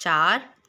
4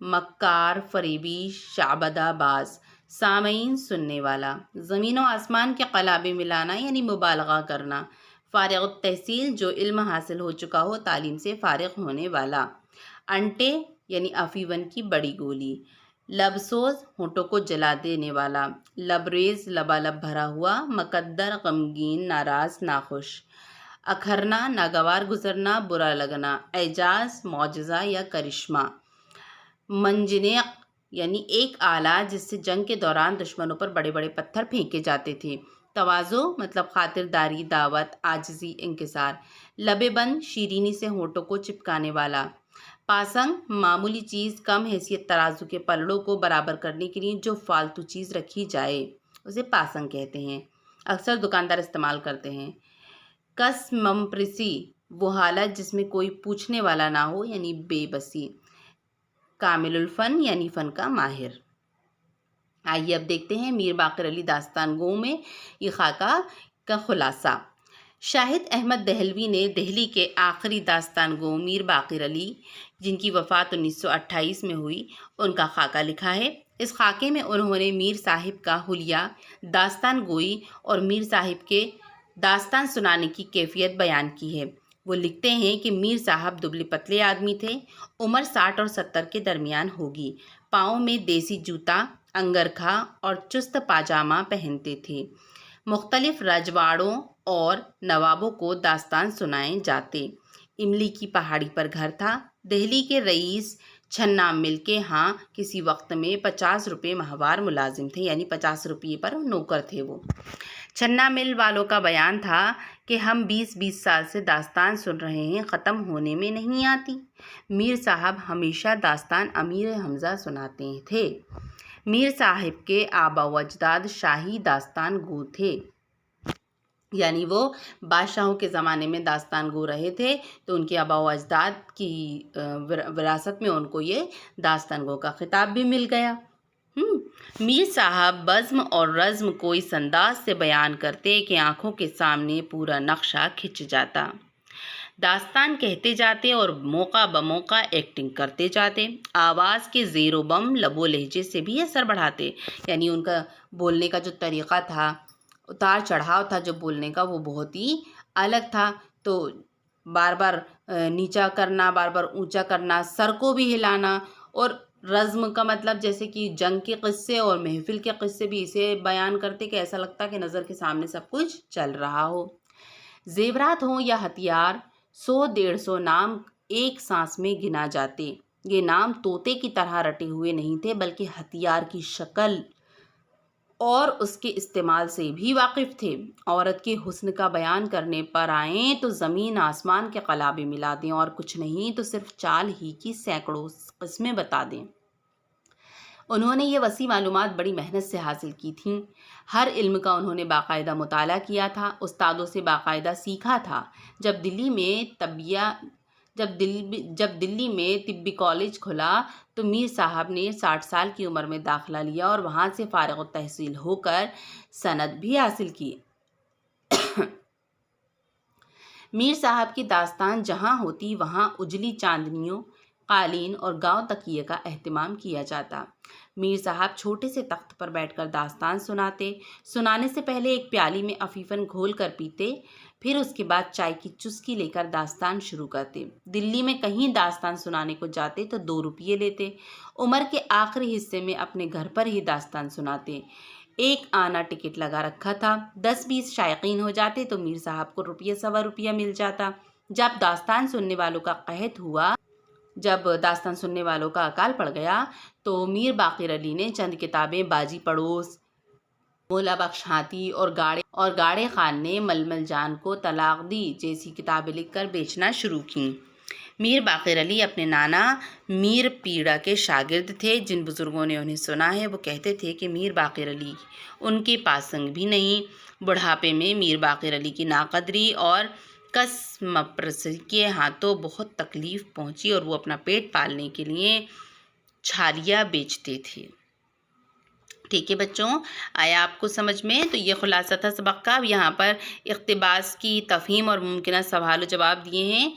مکار، فریبی، شعبدہ باز، سامعین سننے والا، زمین و آسمان کے قلابے ملانا یعنی مبالغہ کرنا، فارغ التحصیل جو علم حاصل ہو چکا ہو، تعلیم سے فارغ ہونے والا، انٹے یعنی افیون کی بڑی گولی، لبسوز ہونٹوں کو جلا دینے والا، لبریز لبالب بھرا ہوا، مقدر غمگین، ناراض، ناخوش، اکھرنا ناگوار گزرنا، برا لگنا، اعجاز معجزہ یا کرشمہ، منجنیق یعنی ایک آلہ جس سے جنگ کے دوران دشمنوں پر بڑے بڑے پتھر پھینکے جاتے تھے، تواضع مطلب خاطرداری، دعوت، عاجزی، انکسار، لبِ بند شیرینی سے ہونٹوں کو چپکانے والا، پاسنگ معمولی چیز، کم حیثیت ترازو کے پلڑوں کو برابر کرنے کے لیے جو فالتو چیز رکھی جائے اسے پاسنگ کہتے ہیں، اکثر دکاندار استعمال کرتے ہیں۔ کس ممپرسی وہ حالت جس میں کوئی پوچھنے والا نہ ہو یعنی بے بسی، کامل الفن یعنی فن کا ماہر۔ آئیے اب دیکھتے ہیں میر باقر علی داستان گو میں یہ خاکہ کا خلاصہ۔ شاہد احمد دہلوی نے دہلی کے آخری داستان گو میر باقر علی، جن کی وفات 1928 میں ہوئی، ان کا خاکہ لکھا ہے۔ اس خاکے میں انہوں نے میر صاحب کا حلیہ، داستان گوئی اور میر صاحب کے داستان سنانے کی کیفیت بیان کی ہے۔ وہ لکھتے ہیں کہ میر صاحب دبلے پتلے آدمی تھے، عمر 60 اور 70 کے درمیان ہوگی، پاؤں میں دیسی جوتا، انگرکھا اور چست پاجامہ پہنتے تھے، مختلف رجواڑوں اور نوابوں کو داستان سنائے جاتے، املی کی پہاڑی پر گھر تھا، دہلی کے رئیس چھنا مل کے ہاں کسی وقت میں 50 روپے ماہوار ملازم تھے، یعنی 50 روپے پر نوکر تھے وہ۔ چھنا مل والوں کا بیان تھا کہ ہم 20 سال سے داستان سن رہے ہیں، ختم ہونے میں نہیں آتی۔ میر صاحب ہمیشہ داستان امیر حمزہ سناتے تھے۔ میر صاحب کے آبا و اجداد شاہی داستان گو تھے، یعنی وہ بادشاہوں کے زمانے میں داستان گو رہے تھے، تو ان کے آبا و اجداد کی وراثت میں ان کو یہ داستان گو کا خطاب بھی مل گیا۔ میر صاحب بزم اور رزم کو اس انداز سے بیان کرتے کہ آنکھوں کے سامنے پورا نقشہ کھنچ جاتا، داستان کہتے جاتے اور موقع بموقع ایکٹنگ کرتے جاتے، آواز کے زیر و بم، لب و لہجے سے بھی اثر بڑھاتے، یعنی ان کا بولنے کا جو طریقہ تھا، اتار چڑھاؤ تھا جو بولنے کا، وہ بہت ہی الگ تھا، تو بار بار نیچا کرنا، بار بار اونچا کرنا، سر کو بھی ہلانا، اور رزم کا مطلب جیسے کہ جنگ کے قصے اور محفل کے قصے بھی اسے بیان کرتے کہ ایسا لگتا کہ نظر کے سامنے سب کچھ چل رہا ہو۔ زیورات ہوں یا ہتھیار، 100-150 نام ایک سانس میں گنا جاتے، یہ نام طوطے کی طرح رٹے ہوئے نہیں تھے بلکہ ہتھیار کی شکل اور اس کے استعمال سے بھی واقف تھے۔ عورت کے حسن کا بیان کرنے پر آئیں تو زمین آسمان کے قلابے ملا دیں، اور کچھ نہیں تو صرف چال ہی کی سینکڑوں قسمیں بتا دیں۔ انہوں نے یہ وسیع معلومات بڑی محنت سے حاصل کی تھیں، ہر علم کا انہوں نے باقاعدہ مطالعہ کیا تھا، استادوں سے باقاعدہ سیکھا تھا۔ جب دلی میں طبی کالج کھلا تو میر صاحب نے 60 سال کی عمر میں داخلہ لیا اور وہاں سے فارغ التحصیل ہو کر سند بھی حاصل کی۔ میر صاحب کی داستان جہاں ہوتی وہاں اجلی چاندنیوں، قالین اور گاؤں تکیے کا اہتمام کیا جاتا۔ میر صاحب چھوٹے سے تخت پر بیٹھ کر داستان سناتے، سنانے سے پہلے ایک پیالی میں افیفن گھول کر پیتے، پھر اس کے بعد چائے کی چسکی لے کر داستان شروع کرتے۔ دلی میں کہیں داستان سنانے کو جاتے تو 2 روپیے لیتے، عمر کے آخری حصے میں اپنے گھر پر ہی داستان سناتے، 1 آنا ٹکٹ لگا رکھا تھا، 10-20 شائقین ہو جاتے تو میر صاحب کو 1-1.25 مل جاتا۔ جب داستان سننے والوں کا قحط ہوا، جب داستان سننے والوں کا اکال پڑ گیا تو میر باقر علی نے چند کتابیں باجی پڑوس، مولا بخش ہاتھی اور گاڑے خان نے ململ جان کو طلاق دی جیسی کتابیں لکھ کر بیچنا شروع کیں۔ میر باقر علی اپنے نانا میر پیڑا کے شاگرد تھے۔ جن بزرگوں نے انہیں سنا ہے وہ کہتے تھے کہ میر باقر علی ان کے پاسنگ بھی نہیں۔ بڑھاپے میں میر باقر علی کی ناقدری اور کس مپرسی کے ہاتھوں بہت تکلیف پہنچی اور وہ اپنا پیٹ پالنے کے لیے چھالیاں بیچتے تھے۔ ٹھیک ہے بچوں، آیا آپ کو سمجھ میں؟ تو یہ خلاصہ تھا سبق کا۔ اب یہاں پر اقتباس کی تفہیم اور ممکنہ سوال و جواب دیے ہیں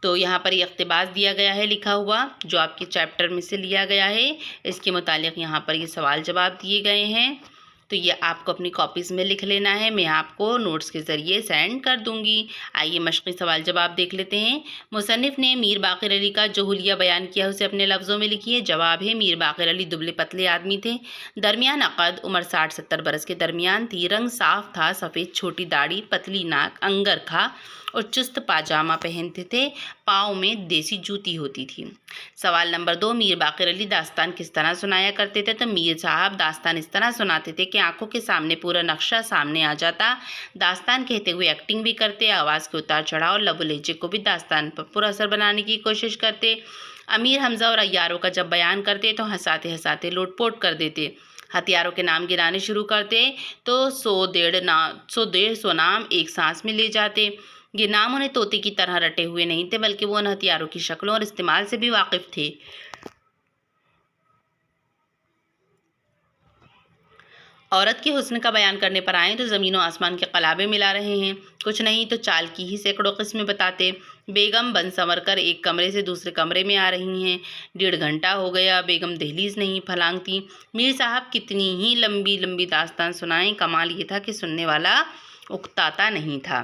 تو یہاں پر یہ اقتباس دیا گیا ہے لکھا ہوا جو آپ کے چیپٹر میں سے لیا گیا ہے، اس کے متعلق یہاں پر یہ سوال جواب دیے گئے ہیں، تو یہ آپ کو اپنی کاپیز میں لکھ لینا ہے، میں آپ کو نوٹس کے ذریعے سینڈ کر دوں گی۔ آئیے مشقی سوال جواب دیکھ لیتے ہیں۔ مصنف نے میر باقر علی کا جو حلیہ بیان کیا اسے اپنے لفظوں میں لکھیے۔ جواب ہے، میر باقر علی دبلے پتلے آدمی تھے، درمیان قد، عمر 60-70 برس کے درمیان تھی، رنگ صاف تھا، سفید چھوٹی داڑھی، پتلی ناک، انگرکھا اور چست پاجامہ پہنتے تھے، پاؤں میں دیسی جوتی ہوتی تھی۔ سوال نمبر 2، میر باقر علی داستان کس طرح سنایا کرتے تھے؟ تو میر صاحب داستان اس طرح سناتے تھے کہ آنکھوں کے سامنے پورا نقشہ سامنے آ جاتا، داستان کہتے ہوئے ایکٹنگ بھی کرتے، آواز کے اتار چڑھاؤ اور لب و لہجے کو بھی داستان پر پورا اثر بنانے کی کوشش کرتے۔ امیر حمزہ اور عیاروں کا جب بیان کرتے تو ہنساتے ہنساتے لوٹ پوٹ کر دیتے، ہتھیاروں کے نام گرانے شروع کرتے تو 100-150 نام ایک سانس میں لے جاتے۔ یہ نام انہیں طوطے کی طرح رٹے ہوئے نہیں تھے بلکہ وہ ان ہتھیاروں کی شکلوں اور استعمال سے بھی واقف تھے۔ عورت کے حسن کا بیان کرنے پر آئیں تو زمین و آسمان کے قلابے ملا رہے ہیں، کچھ نہیں تو چال کی ہی سینکڑوں قسمیں بتاتے۔ بیگم بن سنور کر ایک کمرے سے دوسرے کمرے میں آ رہی ہیں، 1.5 گھنٹہ ہو گیا، بیگم دہلیز نہیں پھلانگتی۔ میر صاحب کتنی ہی لمبی لمبی داستان سنائیں، کمال یہ تھا کہ سننے والا اکتاتا نہیں تھا۔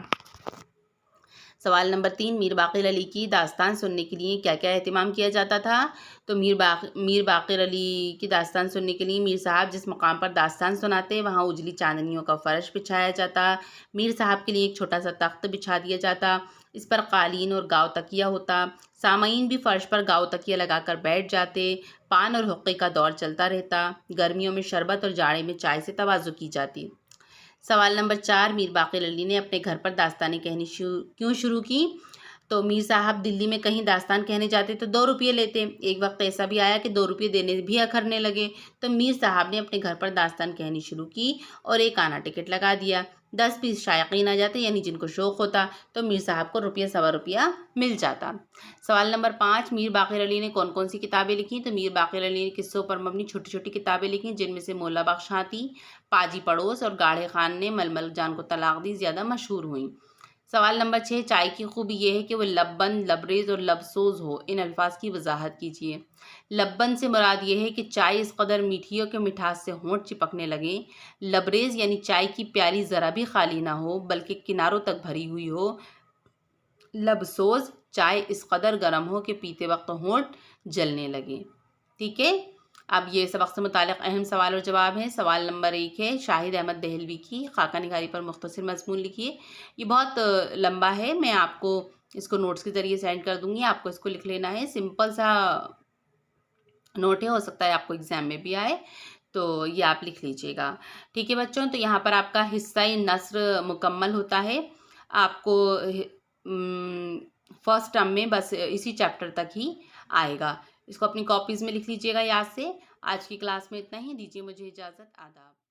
سوال نمبر 3، میر باقر علی کی داستان سننے کے لیے کیا کیا اہتمام کیا جاتا تھا؟ تو میر باقر علی کی داستان سننے کے لیے میر صاحب جس مقام پر داستان سناتے وہاں اجلی چاندنیوں کا فرش بچھایا جاتا، میر صاحب کے لیے ایک چھوٹا سا تخت بچھا دیا جاتا، اس پر قالین اور گاؤ تکیہ ہوتا، سامعین بھی فرش پر گاؤ تکیہ لگا کر بیٹھ جاتے، پان اور حقے کا دور چلتا رہتا، گرمیوں میں شربت اور جاڑے میں چائے سے تواضع کی جاتی۔ سوال نمبر 4، میر باقر علی نے اپنے گھر پر داستانیں کہنی کیوں شروع کی؟ تو میر صاحب دلی میں کہیں داستان کہنے جاتے تو 2 روپے لیتے، ایک وقت ایسا بھی آیا کہ 2 روپے دینے بھی اکھرنے لگے، تو میر صاحب نے اپنے گھر پر داستان کہنی شروع کی اور ایک آنا ٹکٹ لگا دیا، 10 پیس شائقین آ جاتے یعنی جن کو شوق ہوتا تو میر صاحب کو 1-1.25 مل جاتا۔ سوال نمبر 5، میر باقر علی نے کون کون سی کتابیں لکھی؟ تو میر باقر علی نے قصوں پر مبنی چھوٹی چھوٹی کتابیں لکھی جن میں سے مولا بخش ہاتھی، پاجی پڑوس اور گاڑھے خان نے ململ جان کو طلاق دی زیادہ مشہور ہوئیں۔ سوال نمبر 6، چائے کی خوبی یہ ہے کہ وہ لب بند، لبریز اور لب سوز ہو، ان الفاظ کی وضاحت کیجیے۔ لب بند سے مراد یہ ہے کہ چائے اس قدر میٹھی ہو کہ مٹھاس سے ہونٹ چپکنے لگیں، لبریز یعنی چائے کی پیالی ذرا بھی خالی نہ ہو بلکہ کناروں تک بھری ہوئی ہو، لب سوز چائے اس قدر گرم ہو کہ پیتے وقت ہونٹ جلنے لگے۔ ٹھیک ہے، اب یہ سبق سے متعلق اہم سوال اور جواب ہیں۔ سوال نمبر 1 ہے، شاہد احمد دہلوی کی خاکہ نگاری پر مختصر مضمون لکھیے۔ یہ بہت لمبا ہے، میں آپ کو اس کو نوٹس کے ذریعے سینڈ کر دوں گی، آپ کو اس کو لکھ لینا ہے، سمپل سا نوٹ ہے، ہو سکتا ہے آپ کو ایگزام میں بھی آئے، تو یہ آپ لکھ لیجیے گا۔ ٹھیک ہے بچوں، تو یہاں پر آپ کا حصہ نثر مکمل ہوتا ہے، آپ کو فرسٹ ٹرم میں بس اسی چیپٹر تک ہی آئے گا، اس کو اپنی کاپیز میں لکھ لیجیے گا یاد سے۔ آج کی کلاس میں اتنا ہی، دیجیے مجھے اجازت، آداب۔